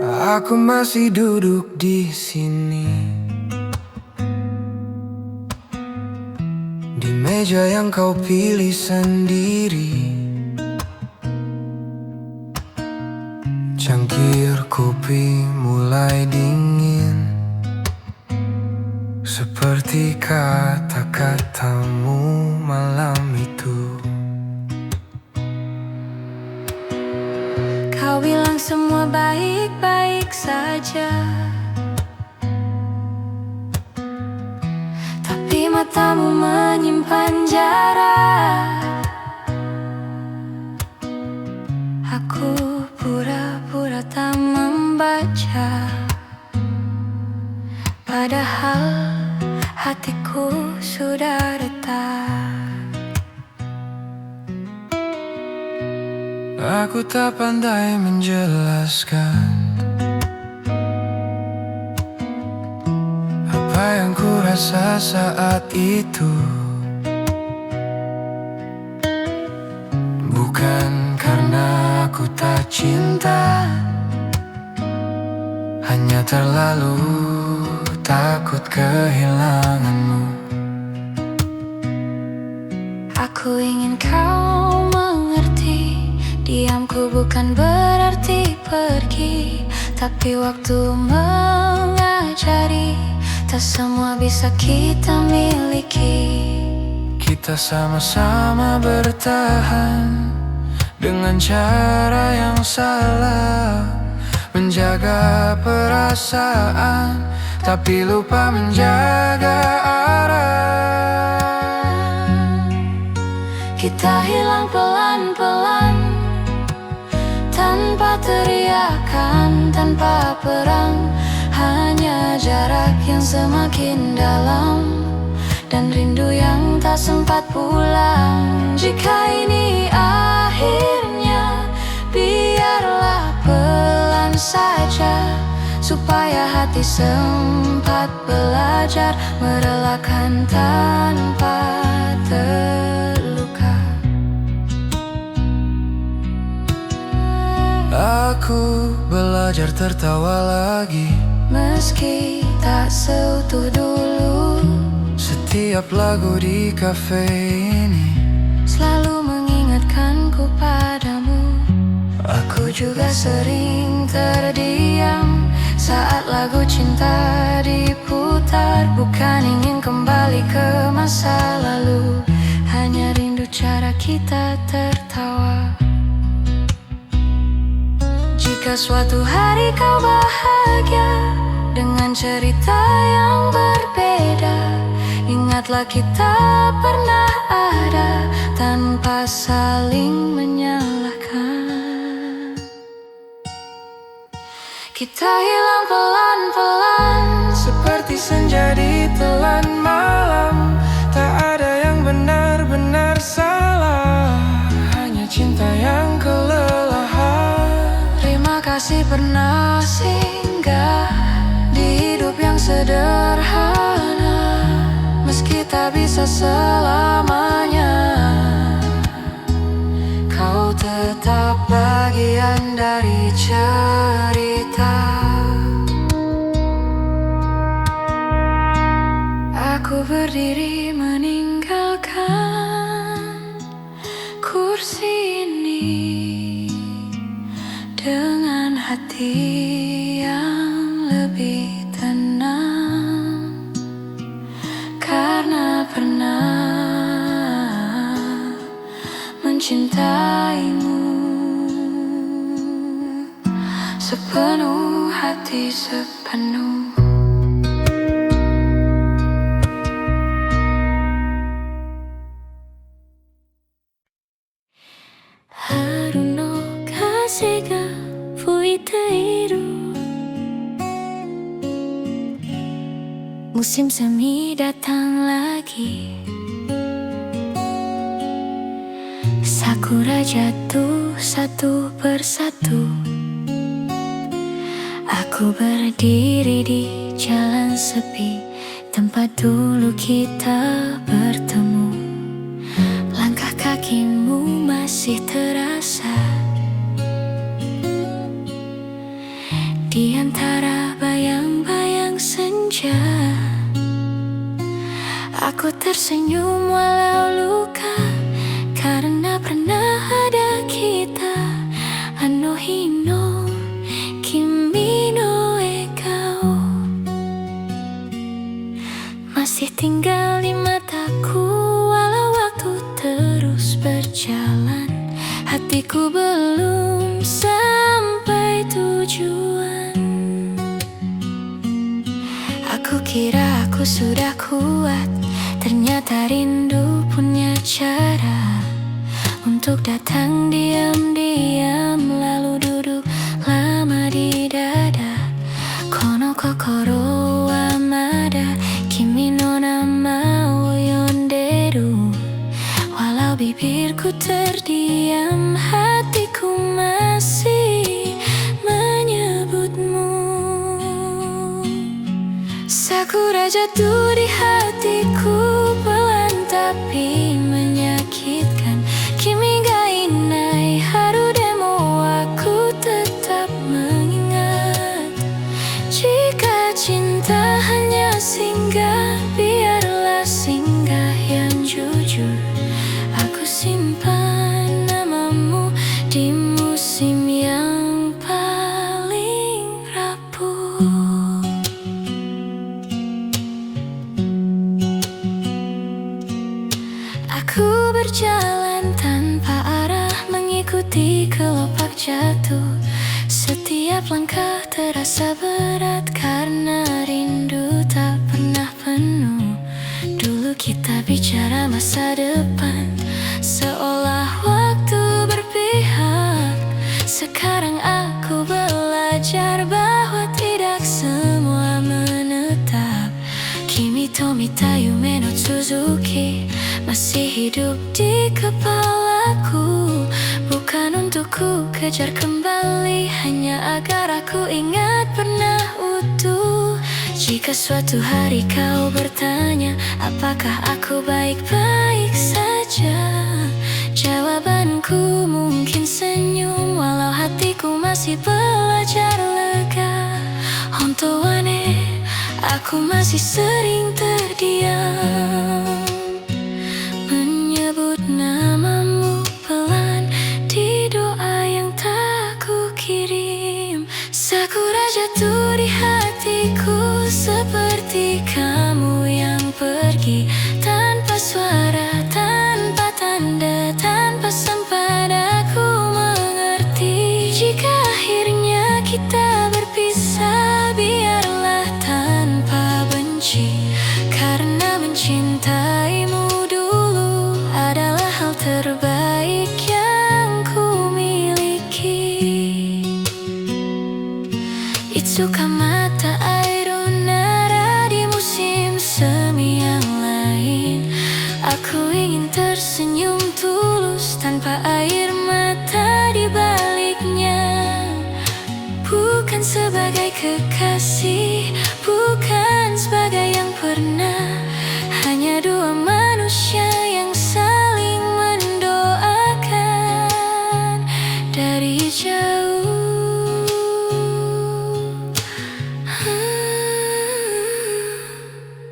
Aku masih duduk di sini, di meja yang kau pilih sendiri. Cangkir kopi mulai dingin, seperti kata-katamu malam itu. Kau bilang semua baik-baik saja, tapi matamu menyimpan jarak. Aku pura-pura tak membaca, padahal hatiku sudah retak. Aku tak pandai menjelaskan apa yang ku rasa saat itu. Bukan karena aku tak cinta, hanya terlalu takut kehilanganmu. Aku ingin kau mengerti, diamku bukan berarti pergi, tapi waktu mengajari, tak semua bisa kita miliki. Kita sama-sama bertahan dengan cara yang salah, menjaga perasaan tapi lupa menjaga arah. Kita hilang pelan-pelan, tanpa teriakan, tanpa perang, hanya jarak yang semakin dalam dan rindu yang tak sempat pulang. Jika ini akhirnya, biarlah pelan saja, supaya hati sempat belajar merelakan tanpa terluka. Aku belajar tertawa lagi, meski tak seutuh dulu. Setiap lagu di kafe ini selalu mengingatkanku padamu. Aku juga sering terdiam saat lagu cinta diputar. Bukan ingin kembali ke masa lalu, hanya rindu cara kita tertawa. Jika suatu hari kau bahagia dengan cerita yang berbeda, ingatlah kita pernah ada tanpa saling menyalahkan. Kita hilang pelan-pelan, seperti senja di telan malam. Tak ada yang benar-benar salah, hanya cinta yang kelelahan. terima kasih pernah singgah di hidup yang sederhana. Meski tak bisa selamanya, kau tetap bagian dari cerita. Aku berdiri meninggalkan kursi ini dengan hati yang lebih tenang, karena pernah mencintaimu sepenuh hati, sepenuh. Haru no kaze ga fuiteiru, musim semi datang lagi. Sakura jatuh satu persatu. Aku berdiri di jalan sepi, tempat dulu kita bertemu. Langkah kakimu masih terasa di antara bayang-bayang senja. Aku tersenyum walau luka, karena pernah ada kita. Ano hino kimi no ekao, masih tinggal di mataku. Walau waktu terus berjalan, hatiku belum sampai tujuan. Aku kira aku sudah kuat, ternyata rindu punya cara untuk datang diam-diam, lalu duduk lama di dada. Kono kokoro wa mada kimi no nama wo yonderu. Walau bibirku terdiam, hatiku masih menyebutmu. Sakura jatuh di hatiku, pelan tapi menyakitkan. Kimi ga inai haru demo, aku tetap mengingat. Jika cinta hanya singgah, biarlah singgah yang jujur. Aku simpan namamu di musim yang paling rapuh. Aku berjalan tanpa arah, mengikuti kelopak jatuh. Setiap langkah terasa berat, karena rindu tak pernah penuh. Dulu kita bicara masa depan, seolah waktu berpihak. Sekarang aku belajar bahwa tidak semua menetap. Kimi to mita yume no Suzuki masih hidup di kepalaku. Bukan untuk ku kejar kembali, hanya agar aku ingat pernah utuh. Jika suatu hari kau bertanya, apakah aku baik-baik saja? Jawabanku mungkin senyum, walau hatiku masih belajar lega. Hontou wa ne, aku masih sering terdiam, menyebut namamu pelan di doa yang tak ku kirim. Sakura jatuh di hatiku, seperti kamu yang pergi tanpa suara, tanpa tanda, tanpa sempat aku mengerti. Jika akhirnya kita berpisah, biarlah tanpa benci, karena mencintaimu dulu adalah hal terbaik yang ku miliki. Itsuka mata airu nara, di musim semi yang lain. Aku ingin tersenyum tulus tanpa air mata di baliknya. Bukan sebagai kekasih, bukan sebagai yang pernah, hanya dua manusia yang saling mendoakan dari jauh.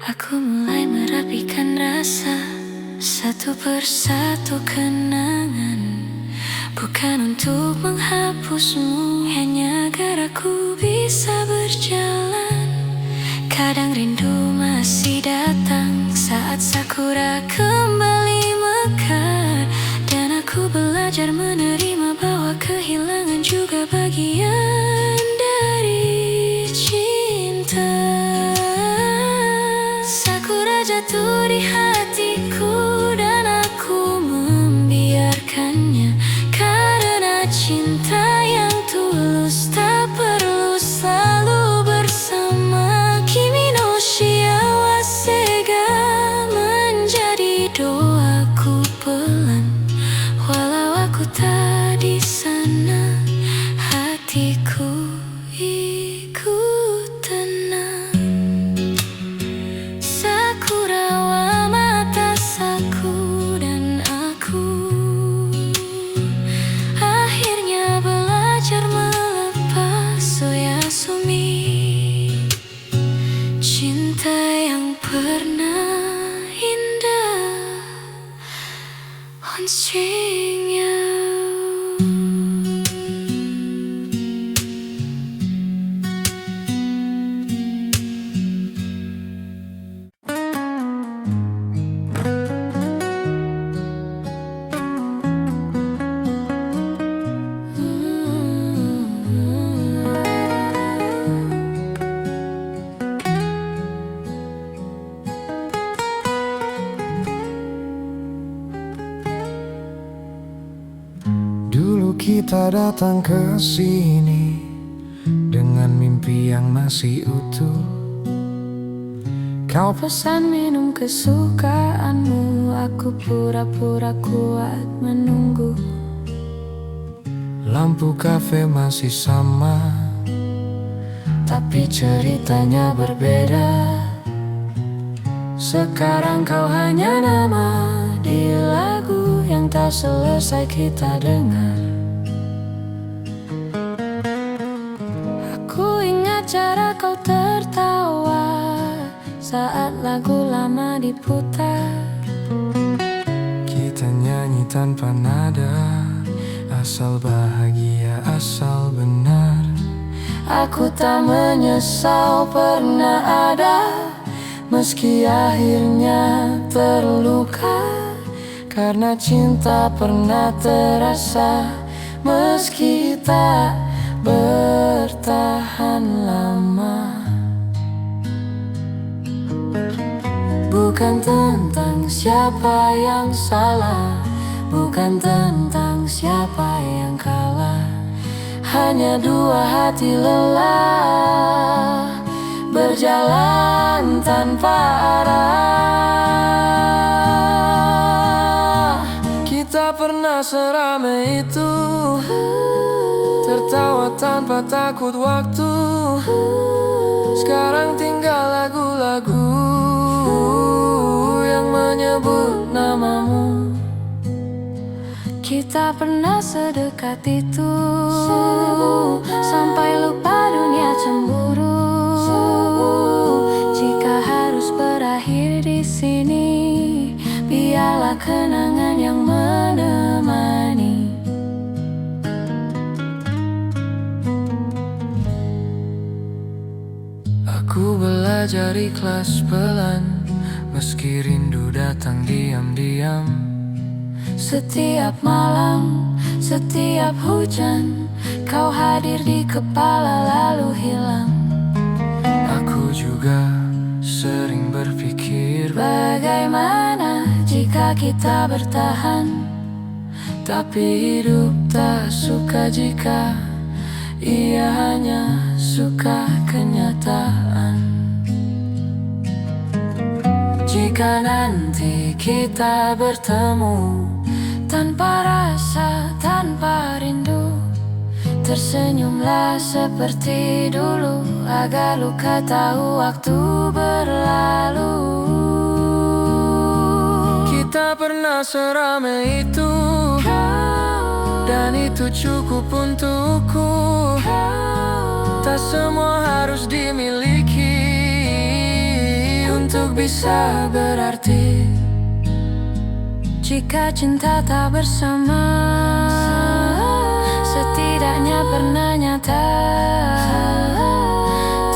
Aku mulai merapikan rasa, satu persatu kenangan. Bukan untuk menghapusmu, hanya agar aku bisa berjalan. Kadang rindu masih datang saat sakura kembali mekar, dan aku belajar menerima bahwa kehilangan juga bagian dari cinta. Sakura jatuh di hatiku, dan aku membiarkannya, karena cinta yang tulus tak perlu selalu bersama. Kimi no shiawase ga menjadi doaku pelan, walau aku tak di sana, hatiku pancinya. Dulu kita datang ke sini dengan mimpi yang masih utuh. Kau Pesan minum kesukaanmu, aku pura-pura kuat menunggu. lampu kafe masih sama, Tapi ceritanya berbeda. Sekarang kau hanya nama di lagu yang tak selesai kita dengar. Aku ingat cara kau tertawa saat lagu lama diputar. kita nyanyi tanpa nada, asal bahagia, asal benar. Aku tak menyesal pernah ada, meski akhirnya terluka. Karena cinta pernah terasa, Meski tak bertahan lama. Bukan tentang siapa yang salah, bukan tentang siapa yang kalah. Hanya dua hati lelah, berjalan tanpa arah. kita pernah seramai itu, tertawa tanpa takut waktu. Sekarang tinggal lagu-lagu yang menyebut namamu. Kita pernah sedekat itu, sampai lupa dunia cemburu. Jika harus berakhir di sini, biarlah kenangan yang menemani. Aku belajar ikhlas pelan, meski rindu datang diam-diam. Setiap malam, setiap hujan, kau hadir di kepala lalu hilang. Aku juga sering berpikir, Bagaimana jika kita bertahan? tapi hidup tak suka jika ia hanya suka kenyataan. Jika nanti kita bertemu, tanpa rasa, tanpa rindu, tersenyumlah seperti dulu, agar luka tahu waktu berlalu. Kita pernah seramai itu, dan itu cukup untukku. Tak semua harus dimiliki untuk bisa berarti. Jika cinta tak bersama, setidaknya pernah nyata.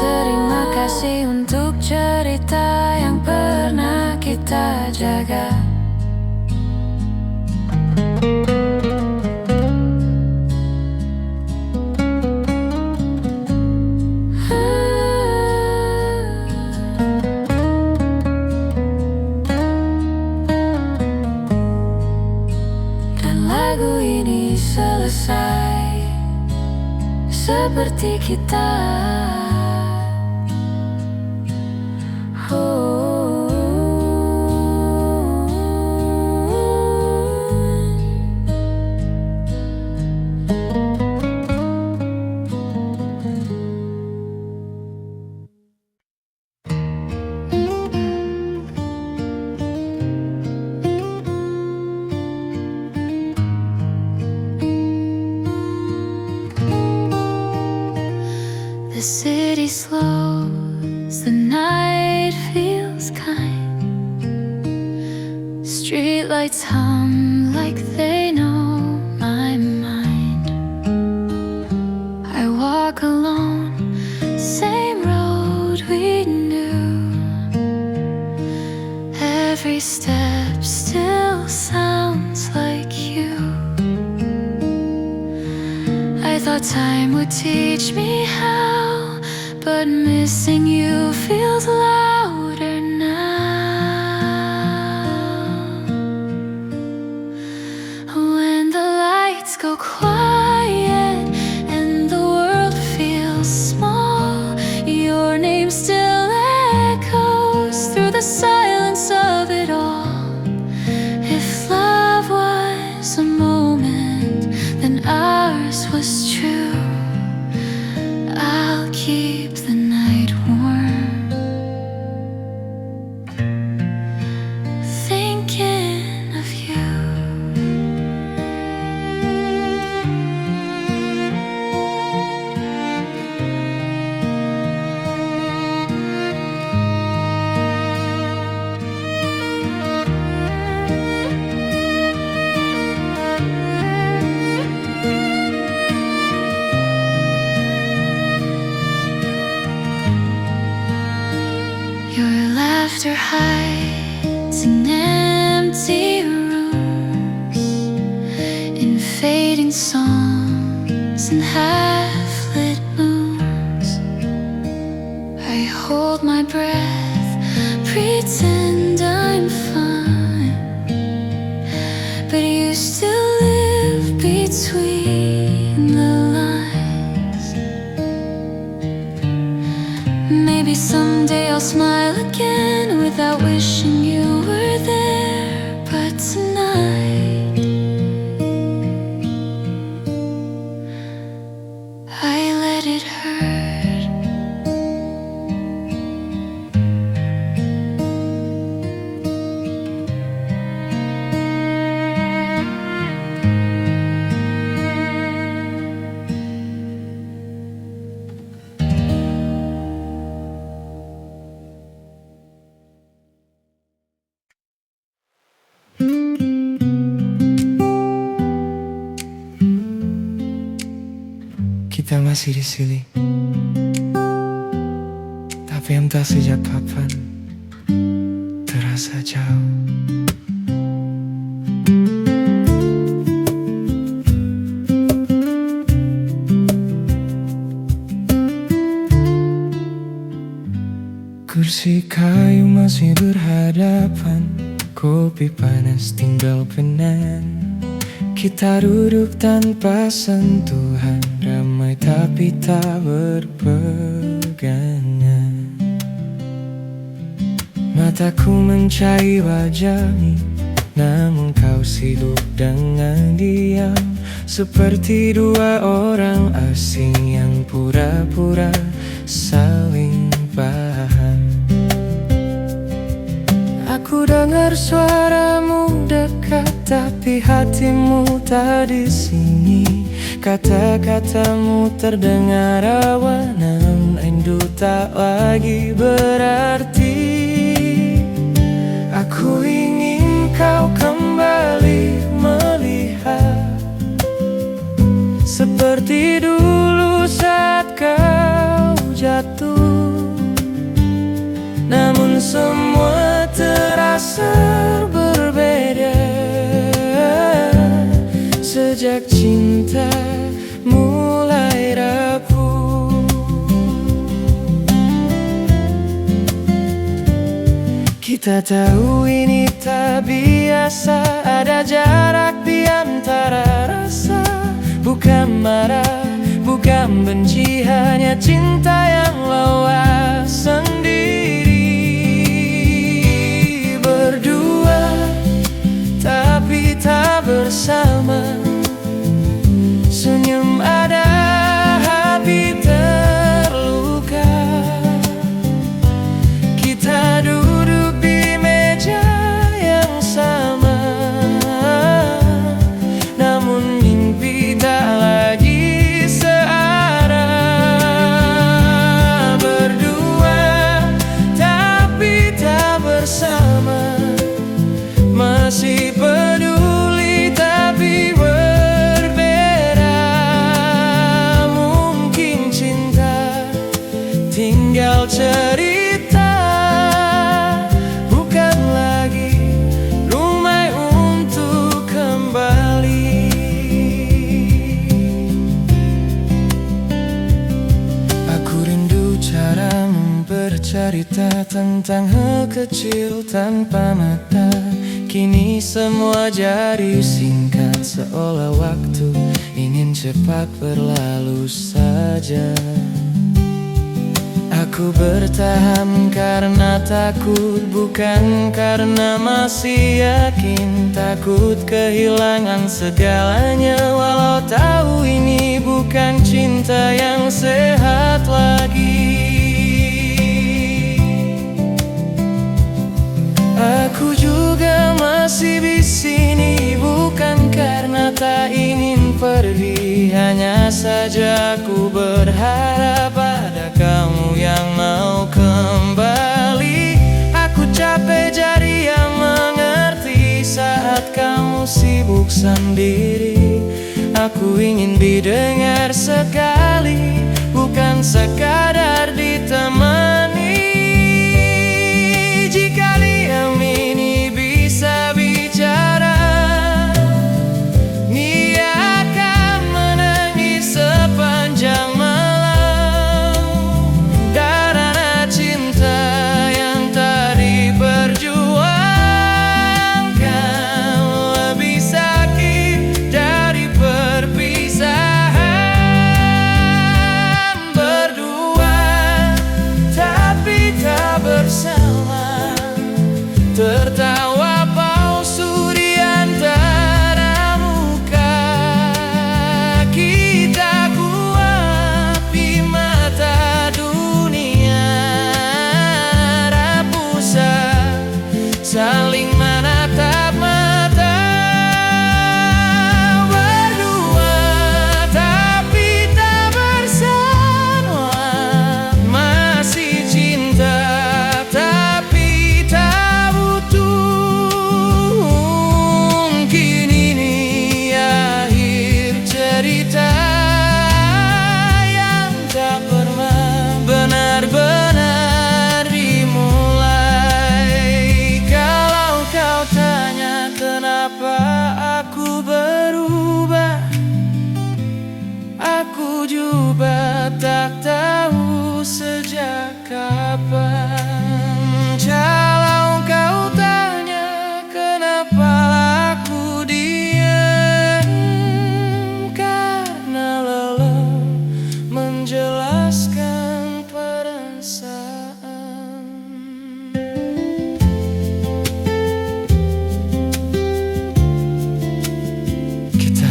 Terima kasih untuk cerita yang pernah kita jaga. Lagu ini selesai seperti kita. The city slows, the night feels kind. Streetlights hum like they know my mind. I walk alone, same road we knew. Every step still sounds like you. I thought time would teach me how, but missing you feels louder now. When the lights go quiet and the world feels small, your name still echoes through the silence of it all. If love was a moment, then ours was true. I'll keep the night warm, thinking of you. Your laughter hides in empty rooms, in fading songs and half-lit moons. I hold my breath, pretend I'm fine, but you still live between the lines. Maybe someday I'll smile again without wishing you were there, but tonight I let it hurt. Kita masih di sini, tapi entah sejak kapan terasa jauh. Kursi kayu masih berhadapan, kopi panas tinggal penan. Kita duduk tanpa sentuhan, ramai tapi tak berpegangan. Mataku mencari wajahmu, namun kau sibuk dengan diam, seperti dua orang asing yang pura-pura saling paham. Aku dengar suaramu dekat, tapi hatimu tak di sini. Kata-katamu terdengar rawan, namun rindu tak lagi berarti. Aku ingin kau kembali melihat seperti dulu saat kau jatuh. Namun semua terasa berbeda sejak cinta mulai rapuh. Kita tahu ini tak biasa, ada jarak di antara rasa. Bukan marah, bukan benci, hanya cinta yang lelah sendiri. Berdua tapi tak bersama, senyum ada, hati terluka. Kita duduk di meja yang sama, namun mimpi tak lagi searah. bercerita tentang hal kecil tanpa mata. Kini semua jadi singkat, seolah waktu ingin cepat berlalu saja. Aku bertahan karena takut, bukan karena masih yakin. Takut kehilangan segalanya, walau tahu ini bukan cinta yang sehat lagi. Aku juga masih di sini, bukan karena tak ingin pergi. Hanya saja aku berharap ada kamu yang mau kembali. Aku capek jadi yang mengerti saat kamu sibuk sendiri. Aku ingin didengar sekali, bukan sekadar ditemani. Jika diam ini bisa bicara, Nia akan menangis sepanjang malam. Karena cinta yang tak diperjuangkan lebih sakit dari perpisahan. Berdua tapi tak bersama, tertawa palsu di antara muka kita. Kuat di mata dunia, rapusa saling menatap mata. Berdua tapi tak bersama, masih cinta tapi tak butuh. Mungkin ini akhir cerita yang tak pernah benar-benar dimulai. Kalau kau tanya kenapa aku berubah, aku juga tak tahu sejak kapan. Kalau kau tanya kenapa aku diam, karena lelah menjelaskan perasaan. Kita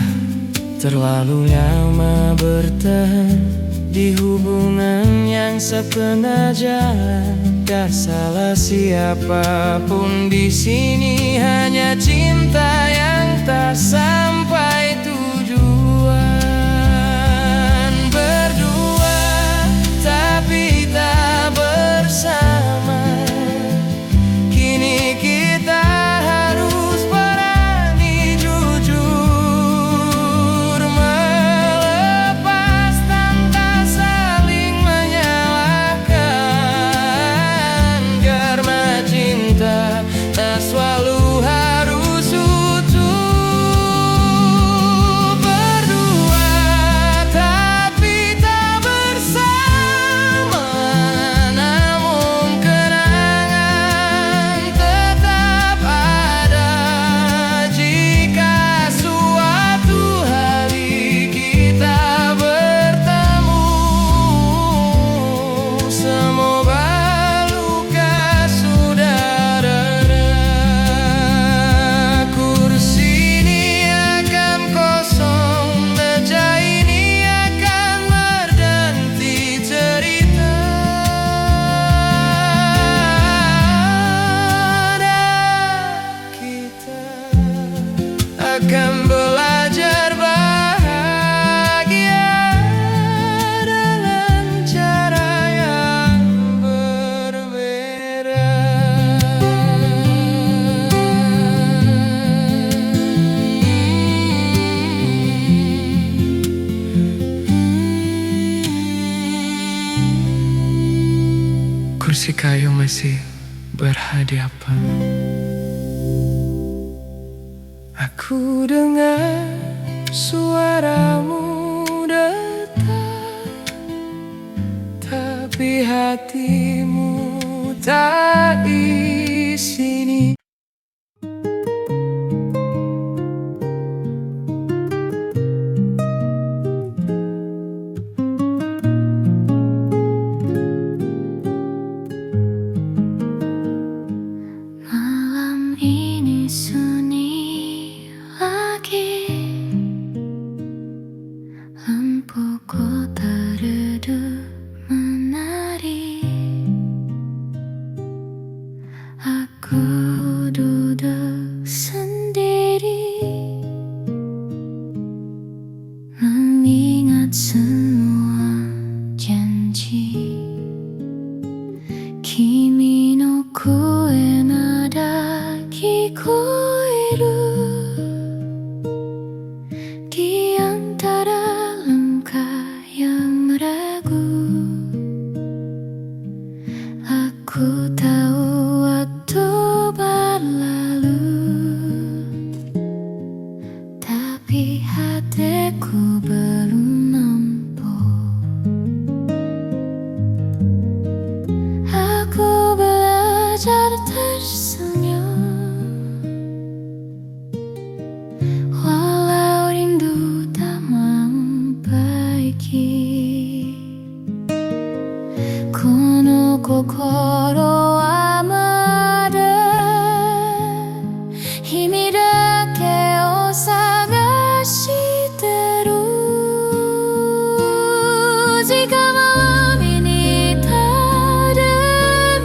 terlalu lama bertahan di hubungan yang setengah jalan. Gak salah siapapun di sini, hanya cinta yang tak sampai tujuan. Berdua tapi tak bersama, kini kita harus berani jujur melepas tanpa saling menyalahkan. Karena cinta tak selalu harus utuh. Berdua tapi tak bersama, namun kenangan tetap ada. Jika suatu hari kita bertemu, semoga luka sudah reda. Kursi ini akan kosong, meja ini akan berganti cerita. Dan kita akan belajar bahagia dengan cara yang berbeda. Kursi kayu masih berhadapan. Aku dengar suaramu detak, tak Tapi hatimu tak di sini. Malam ini sunyi lagi, lampu kota redup menari. Aku duduk sendiri, mengingat semua janji. Kimi no koe nada kikoeru di antara langkah yang ragu. Aku tahu waktu berlalu, tapi hatiku belum mampu. Aku belajar tersenyum, walau rindu tak membaiki. Kono kokoro wa mada himi dake o sagashiteru. Jika malam ini tak dengar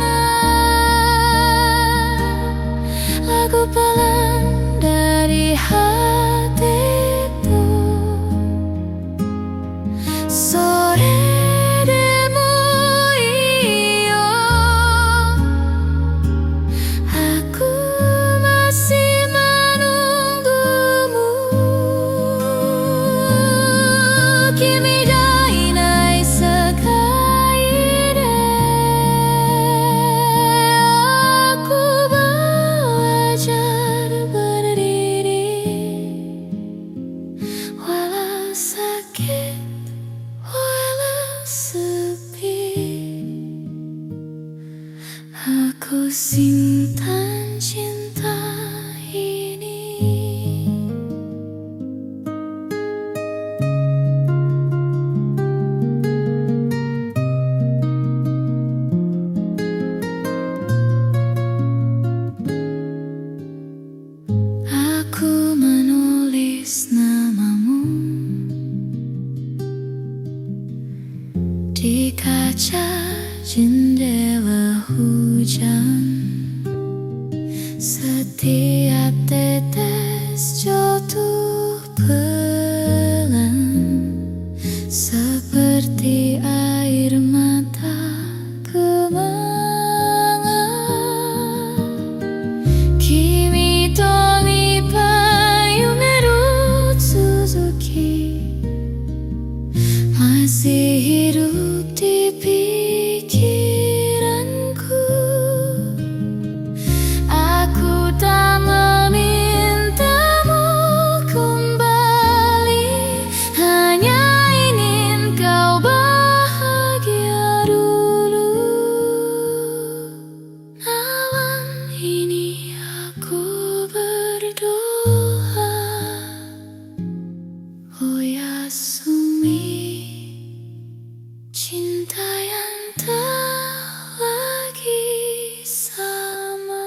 lagu pelan dari hatiku, sore demo iyo, aku masih menunggumu. Kimi ga inai sekai de aku belajar berdiri, walau sakit, walau sepi. Aku simpan cinta ini. Aku menulis namamu di kaca jendela hujan. Setiap tetes jatuh pelan, seperti air mata kemangan. Kimi to mipayumeru Suzuki masih hidup di pikiranku. Aku tak memintamu kembali, hanya ingin kau bahagia dulu. Malam ini aku berdoa, oh Yasumi, cinta yang tak lagi sama.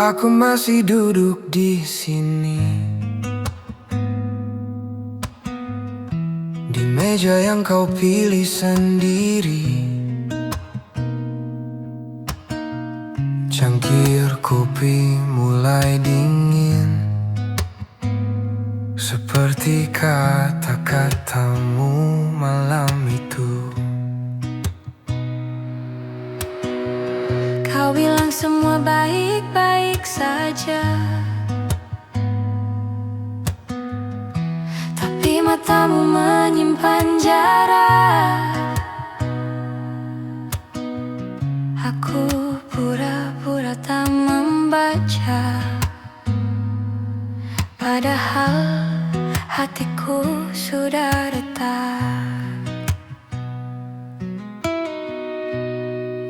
Aku masih duduk di sini, di meja yang kau pilih sendiri. Cangkir kopi mulai dingin, seperti kata-katamu malam itu. Kau bilang semua baik-baik saja, tapi mata matamu menyimpan jarak. Aku pura-pura tak membaca, padahal hatiku sudah retak.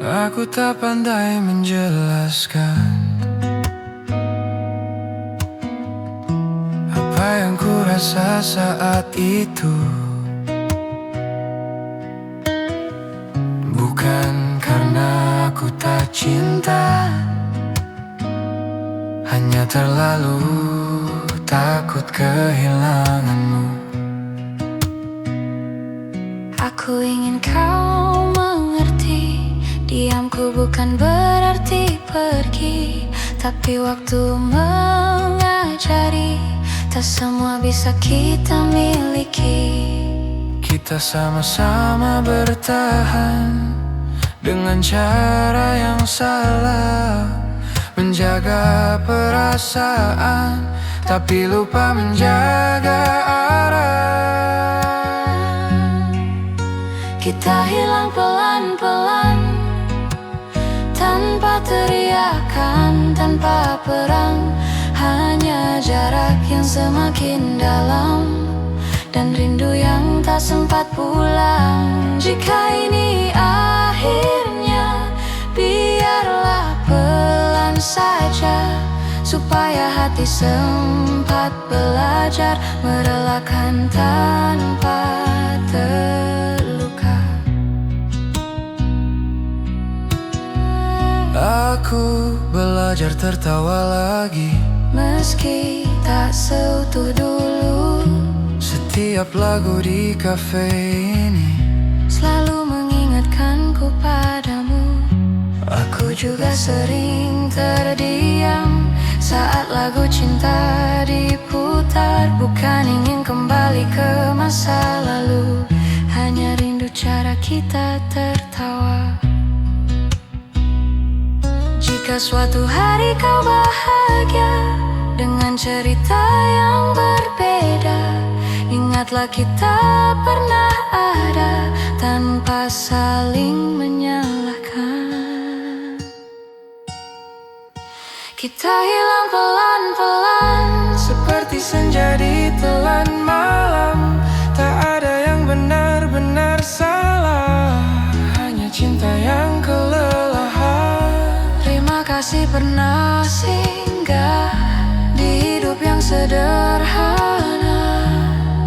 Aku tak pandai menjelaskan apa yang ku rasa saat itu. Bukan karena aku tak cinta, hanya terlalu takut kehilanganmu. Aku ingin kau mengerti, diamku bukan berarti pergi, tapi waktu mengajari, tak semua bisa kita miliki. Kita sama-sama bertahan dengan cara yang salah, menjaga perasaan tapi lupa menjaga arah. Kita hilang pelan-pelan, tanpa teriakan, tanpa perang, hanya jarak yang semakin dalam dan rindu yang tak sempat pulang. Jika ini akhirnya, biarlah pelan saja, supaya hati sempat belajar merelakan tanpa terluka. Aku belajar tertawa lagi, meski tak seutuh dulu. Setiap lagu di kafe ini selalu mengingatkanku padamu. Aku juga sering terdiam saat lagu cinta diputar. Bukan ingin kembali ke masa lalu, hanya rindu cara kita tertawa. Jika suatu hari kau bahagia dengan cerita yang berbeda, ingatlah kita pernah ada tanpa saling menyalahkan. Kita hilang pelan-pelan, seperti senja di telan malam. Tak ada yang benar-benar salah, hanya cinta yang kelelahan. terima kasih pernah singgah di hidup yang sederhana.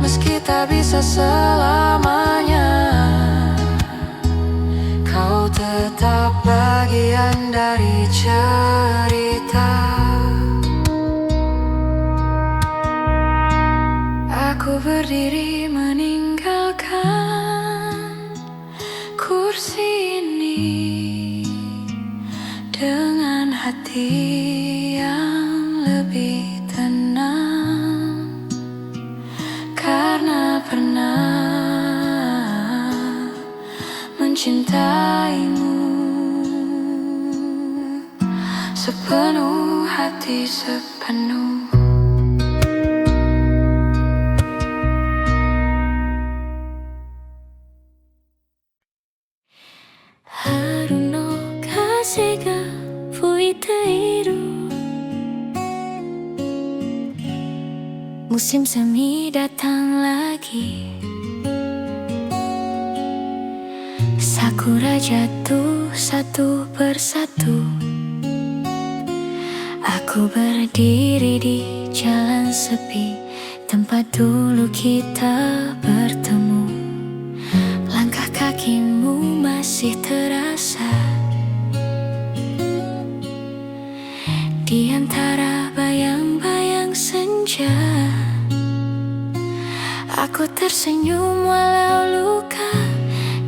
Meski tak bisa selamanya, kau tetap bagian dari cerita. Aku berdiri meninggalkan kursi ini dengan hati yang lebih tenang, karena pernah mencintaimu sepenuh hati, sepenuh. Haru no kaze ga fuiteiru, musim semi datang lagi. Sakura jatuh satu persatu. Aku berdiri di jalan sepi, tempat dulu kita bertemu. Langkah kakimu masih terasa di antara bayang-bayang senja. Aku tersenyum walau luka,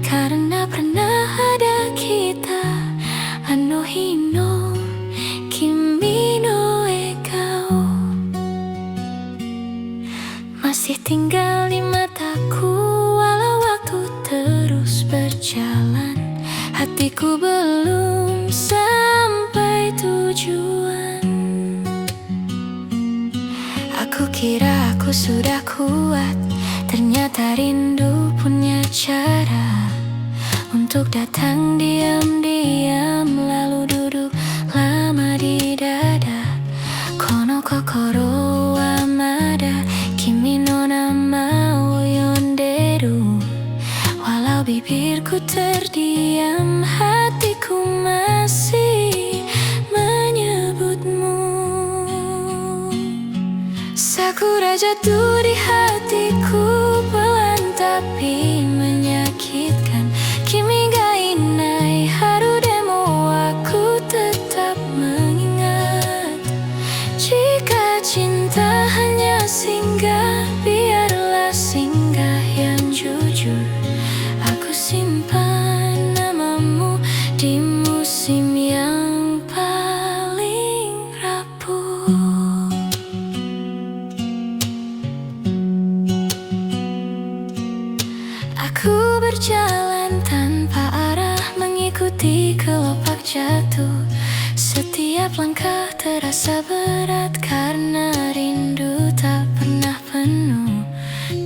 karena pernah ada kita. Anohi no kimi no ekao masih tinggal di mataku. Walau waktu terus berjalan, hatiku belum sampai tujuan. Aku kira aku sudah kuat, ternyata kata rindu punya cara untuk datang diam-diam, lalu duduk lama di dada. Kono kokoro wa mada kimi no nama wo yonderu. Walau bibirku terdiam, hatiku masih menyebutmu. Sakura jatuh di hatiku pelan tapi menyakitkan. Kimi ga inai haru demo, aku tetap mengingat. Jika cinta hanya singgah, biarlah singgah yang jujur. Aku simpan namamu di musim yang paling rapuh. Aku berjalan tanpa arah, mengikuti kelopak jatuh. Setiap langkah terasa berat karena rindu tak pernah penuh.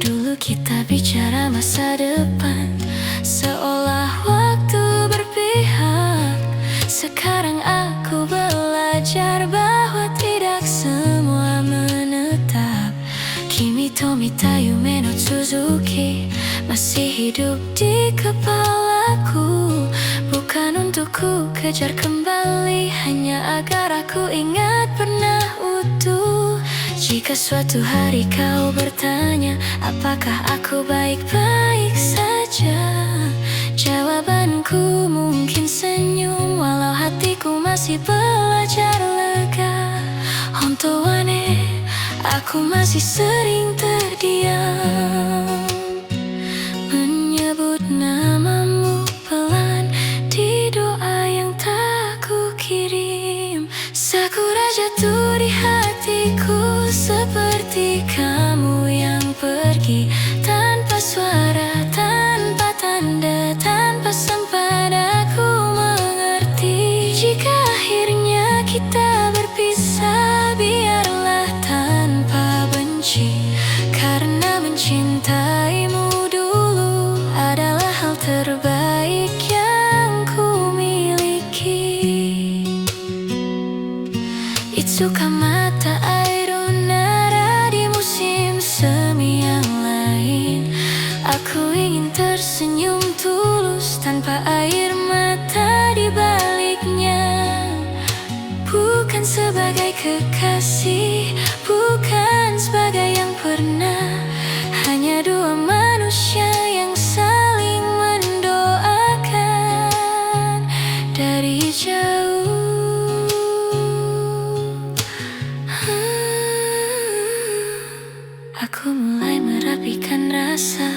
Dulu kita bicara masa depan, seolah waktu berpihak. Sekarang aku belajar bahwa tidak semua menetap. Kimi to mita yume no Suzuki masih hidup di kepalaku. Bukan untuk ku kejar kembali, hanya agar aku ingat pernah utuh. Jika suatu hari kau bertanya, apakah aku baik-baik saja? Jawabanku mungkin senyum, walau hatiku masih belajar lega. Honto wa ne, aku masih sering terdiam, menyebut namamu pelan di doa yang tak ku kirim. Sakura jatuh di hatiku seperti kamu yang pergi tanpa suara, tanpa tanda, tanpa sempat aku mengerti. Jika akhirnya kita berpisah, biarlah tanpa benci, karena mencintaimu dulu adalah hal terbaik yang ku miliki. Itsuka mata airu nara di musim semi yang lain. Aku ingin tersenyum tulus tanpa air mata di baliknya. Bukan sebagai kekasih, bukan sebagai yang pernah, hanya dua manusia yang saling mendoakan dari jauh. Aku mulai merapikan rasa,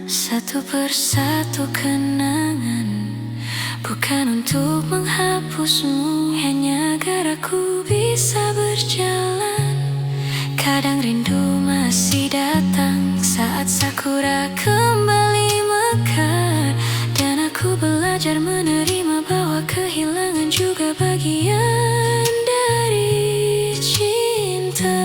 satu persatu kenangan. Bukan untuk menghapusmu, hanya agar aku bisa berjalan. Kadang rindu masih datang saat sakura kembali mekar, dan aku belajar menerima bahwa kehilangan juga bagian dari cinta.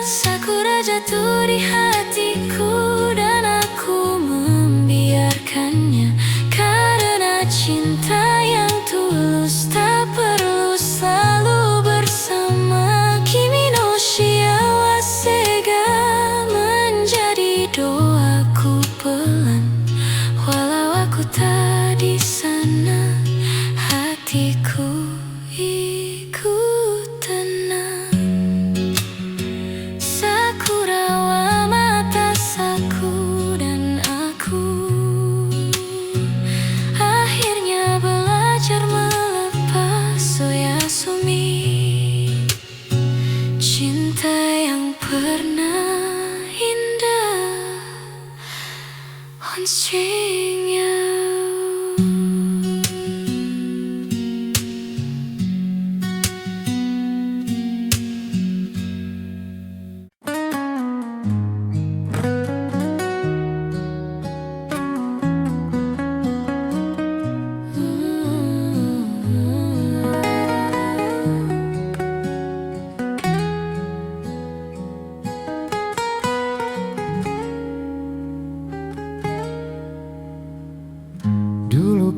Sakura jatuh di hatiku dan aku membiarkannya, karena cinta yang tulus tak perlu selalu bersama. Kimi no shiawase ga menjadi doaku pelan, walau aku tak di sana, hatiku ikut tenang. Sakura wa mata saku dan aku akhirnya belajar melepas oyasumi. Cinta yang pernah indah on string you.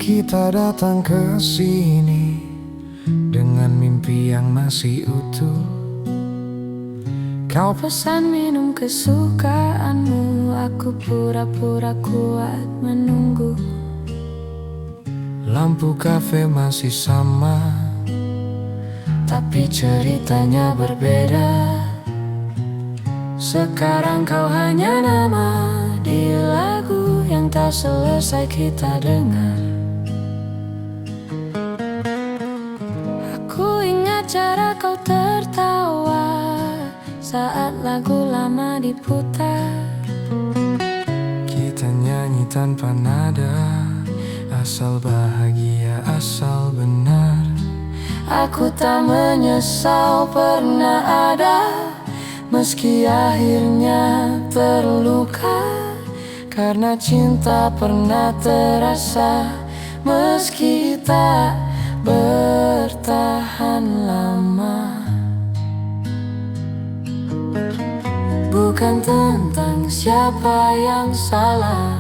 Kita datang ke sini dengan mimpi yang masih utuh. Kau pesan minum kesukaanmu, aku pura-pura kuat menunggu. Lampu kafe masih sama, tapi ceritanya berbeda. Sekarang kau hanya nama di lagu yang tak selesai kita dengar. Aku ingat cara kau tertawa saat lagu lama diputar. Kita nyanyi tanpa nada, asal bahagia, asal benar. Aku tak menyesal pernah ada, meski akhirnya terluka. Karena cinta pernah terasa, meski tak bertahan lama. Bukan tentang siapa yang salah,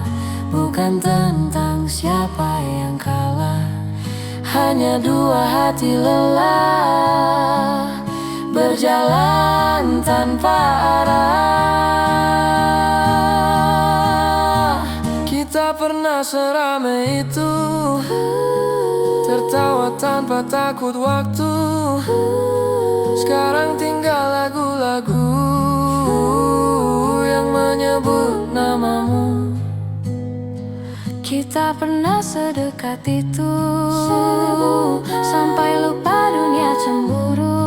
bukan tentang siapa yang kalah. Hanya dua hati lelah, berjalan tanpa arah. Kita pernah seramai itu, tertawa tanpa takut waktu. Sekarang tinggal lagu-lagu yang menyebut namamu. Kita pernah sedekat itu, sampai lupa dunia cemburu.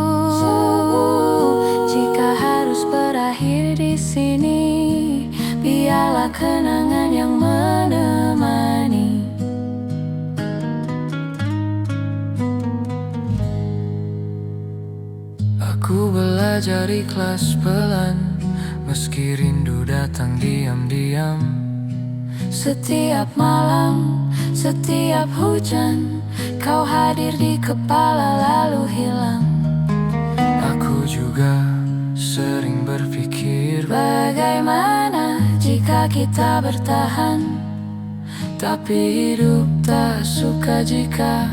Jika harus berakhir di sini, biarlah kenangan yang menemani. Aku belajar ikhlas pelan, meski rindu datang diam-diam. Setiap malam, setiap hujan, kau hadir di kepala lalu hilang. Aku juga sering berpikir, bagaimana jika kita bertahan? tapi hidup tak suka jika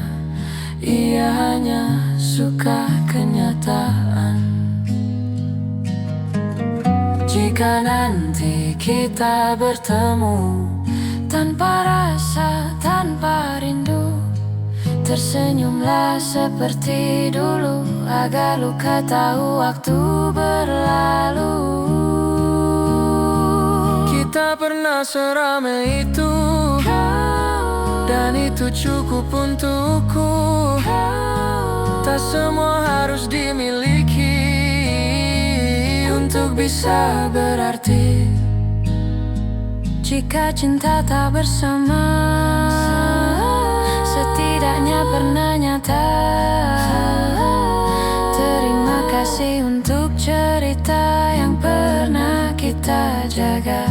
ia hanya suka kenyataan. Jika nanti kita bertemu tanpa rasa, tanpa rindu, tersenyumlah seperti dulu, agar luka tahu waktu berlalu. Kita pernah seramai itu, dan itu cukup untukku. Tak semua harus dimiliki untuk bisa berarti. Jika cinta tak bersama, setidaknya pernah nyata. Terima kasih untuk cerita yang pernah kita jaga.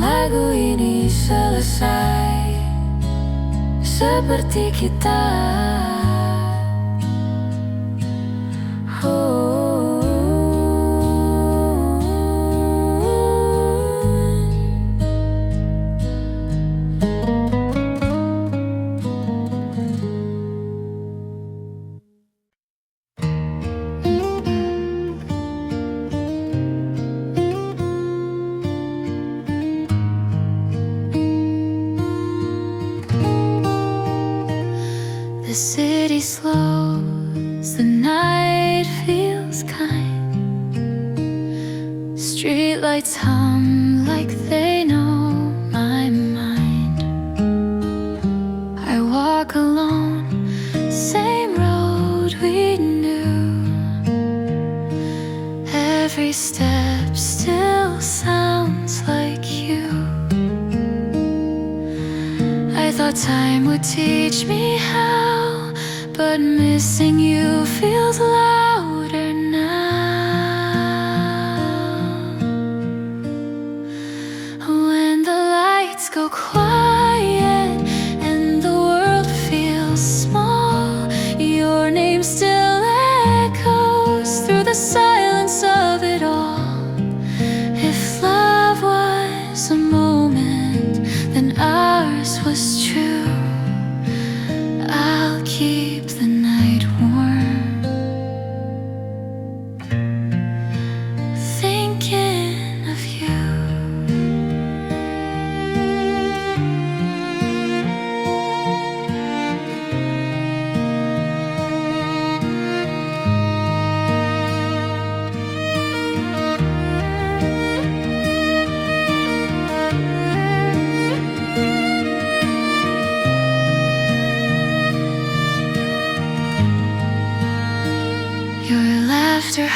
Lagu ini selesai seperti kita. The city slows, the night feels kind. Streetlights hum like they know my mind. I walk alone, same road we knew. Every step still sounds like you. I thought time would teach me how, but missing you feels louder now. When the lights go quiet,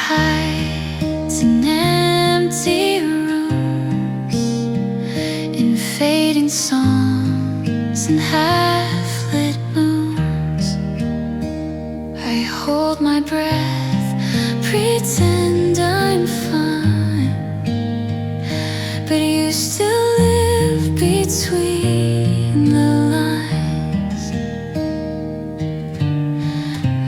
hides in empty rooms, in fading songs and half-lit moons. I hold my breath, pretend I'm fine, but you still live between the lines.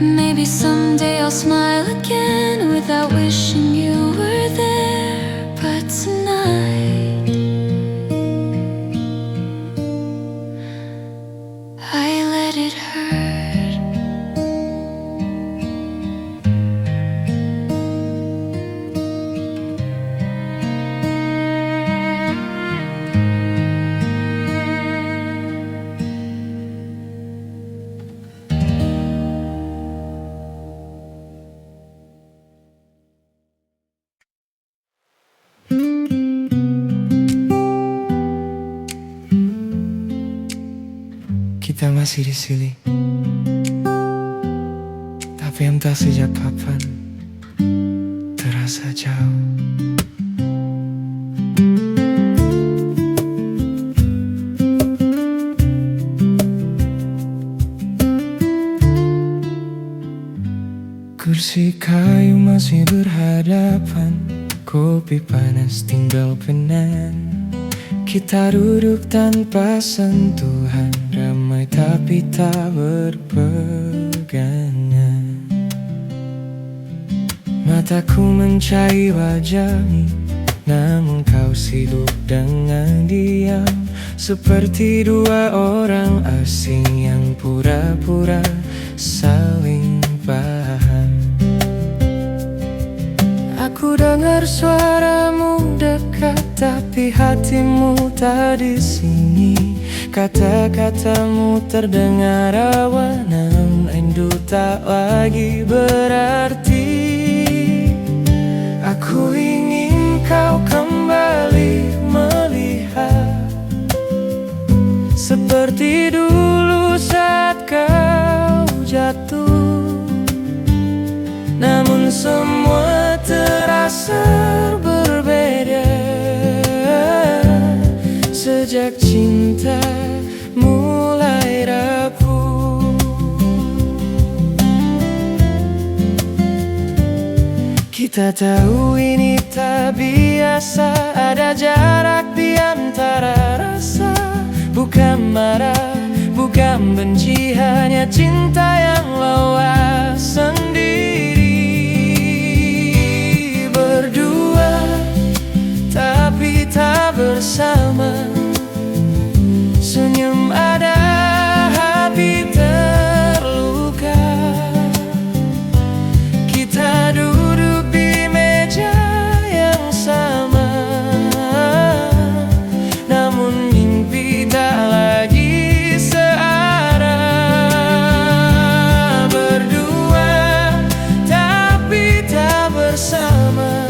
Maybe someday I'll smile again without wishing you were there, but tonight I let it hurt. Kita masih di sini, tapi entah sejak kapan terasa jauh. Kursi kayu masih berhadapan, kopi panas tinggal penan. Kita duduk tanpa sentuhan, ramai tapi tak berpegangan. Mataku mencari wajahmu, namun kau sibuk dengan diam, seperti dua orang asing yang pura-pura saling paham. Aku dengar suaramu dekat, tapi hatimu tak di sini. Kata-katamu terdengar rawan, namun rindu tak lagi berarti. Aku ingin kau kembali melihat seperti dulu saat kau jatuh, namun semua terasa berbeda sejak cinta mulai rapuh. Kita tahu ini tak biasa, ada jarak di antara rasa. Bukan marah, bukan benci, hanya cinta yang lelah sendiri. Berdua tapi tak bersama, senyum ada, hati terluka. Kita duduk di meja yang sama, namun mimpi tak lagi searah. Berdua tapi tak bersama,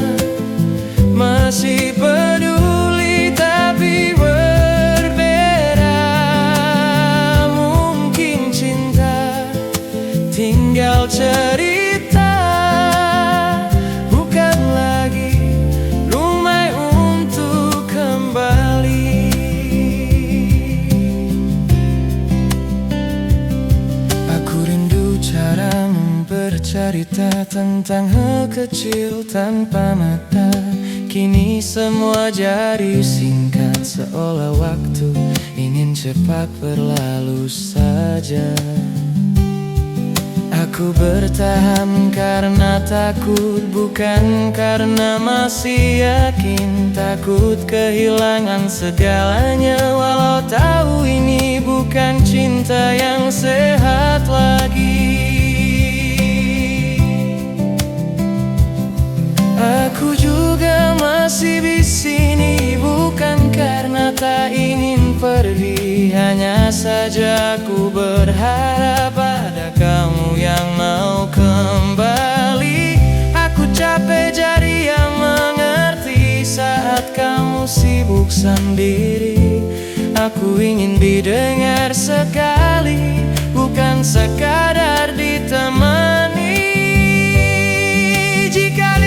masih peduli tapi berbeda. Mungkin cinta tinggal cerita, bukan lagi rumah untuk kembali. Aku rindu cara bercerita tentang hal kecil tanpa mata. Kini semua jadi singkat, seolah waktu ingin cepat berlalu saja. Aku bertahan karena takut, bukan karena masih yakin. Takut kehilangan segalanya, walau tahu ini bukan cinta yang sehat lagi. Aku juga masih di sini, bukan karena tak ingin pergi. Hanya saja aku berharap ada kamu yang mau kembali. Aku capek jadi yang mengerti saat kamu sibuk sendiri. Aku ingin didengar sekali, bukan sekadar ditemani. Jika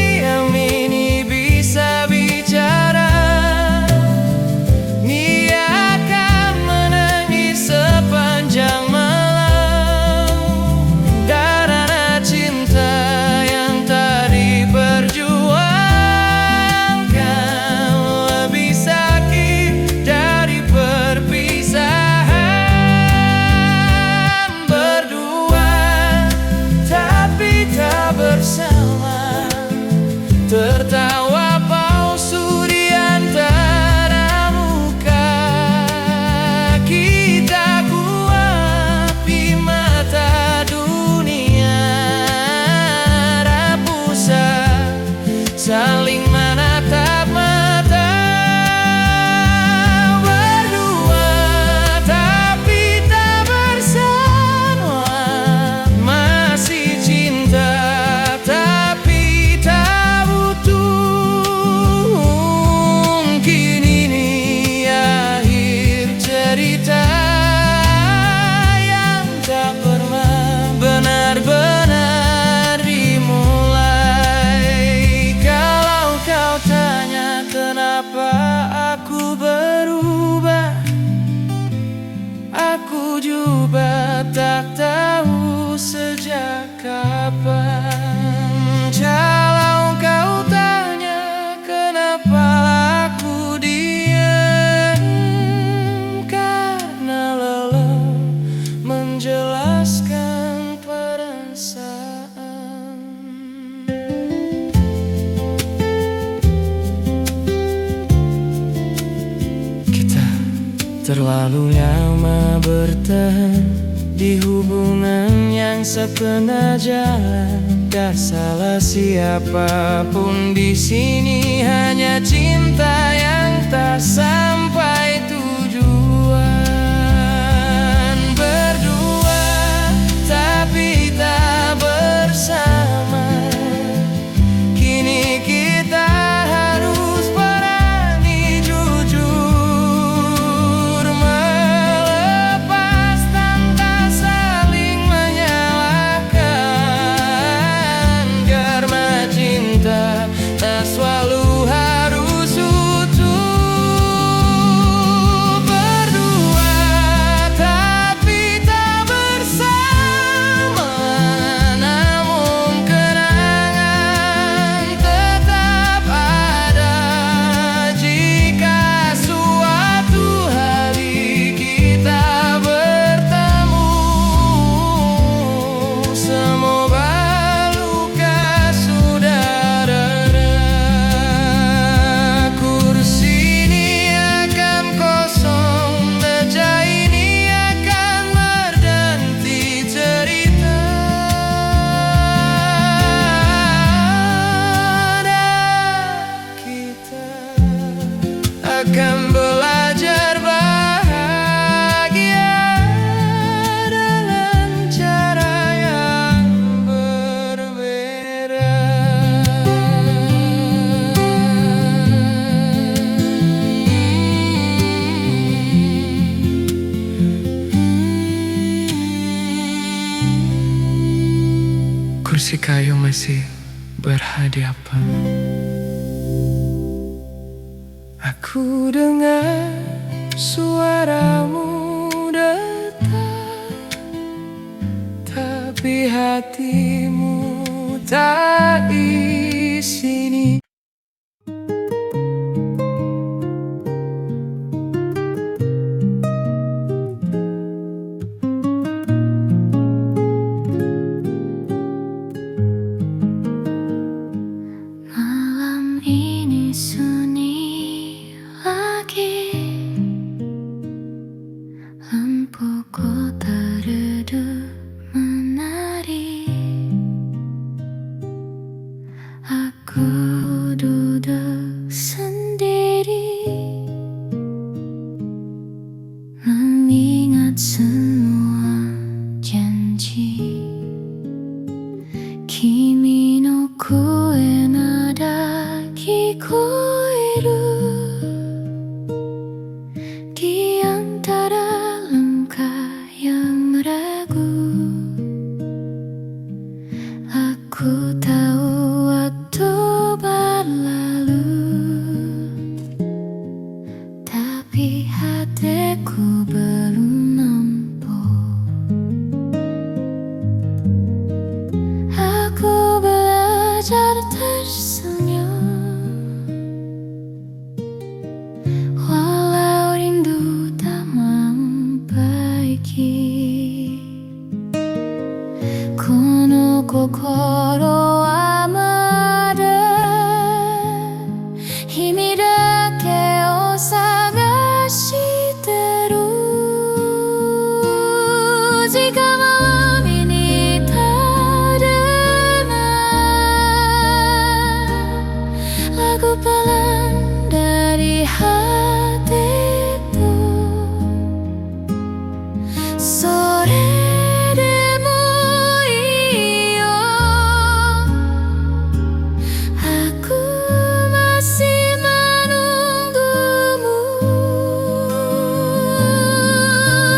Terlalu lama bertahan di hubungan yang setengah jalan. Gak salah siapapun di sini, hanya cinta yang tak sampai tujuan. Berdua tapi tak bersama, kini kita harus berani jujur melepas tanpa saling menyalahkan. Karena cinta tak selalu harus utuh. Berdua tapi tak bersama, namun kenangan tetap ada. Jika suatu hari kita bertemu, semoga luka sudah reda. Kursi ini akan kosong, meja ini akan berganti cerita. Dan kita akan belajar bahagia dengan cara yang berbeda. Kursi kayu masih berhadapan. Aku dengar suaramu datang, tapi hatimu tak di sini. Malam ini sunyi lagi, lampu kota redup menari. Aku duduk sendiri, mengingat semua janji. Kimi no koe nada kikoeru di antara langkah yang ragu. Aku tahu waktu berlalu, tapi hatiku belum nampak. Aku belajar tersenyum, walau rindu tak membaiki. Kono kokoro wa mada himi dake o sagashiteru. Jika malam ini tak dengar lagu pelan dari hatiku, sore demo iyo, aku masih menunggumu.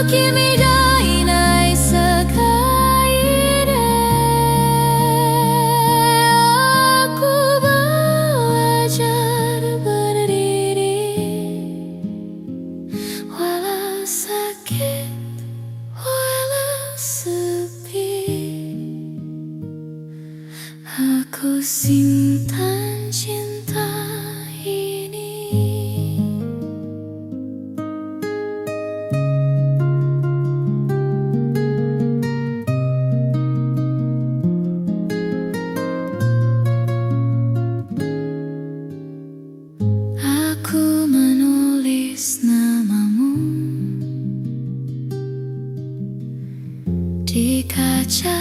Kimi ga inai sekai de aku belajar berdiri kaca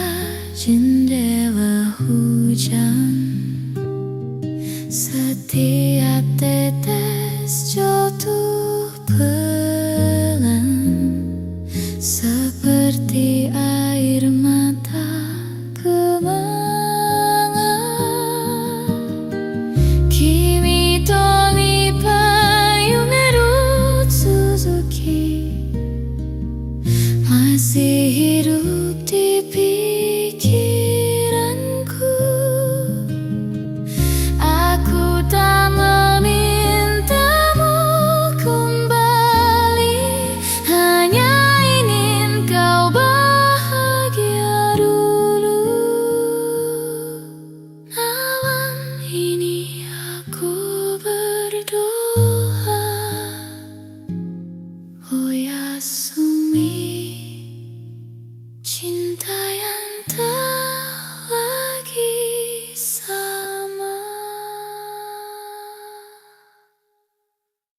jendela hujan. Setiap tetes jatuh pelan, seperti air mata kemangan. Kimi to nipa yume ru Suzuki, masih hidup di pikiranku. Aku tak memintamu kembali, hanya ingin kau bahagia dulu. Malam ini aku berdoa, Oyasumi.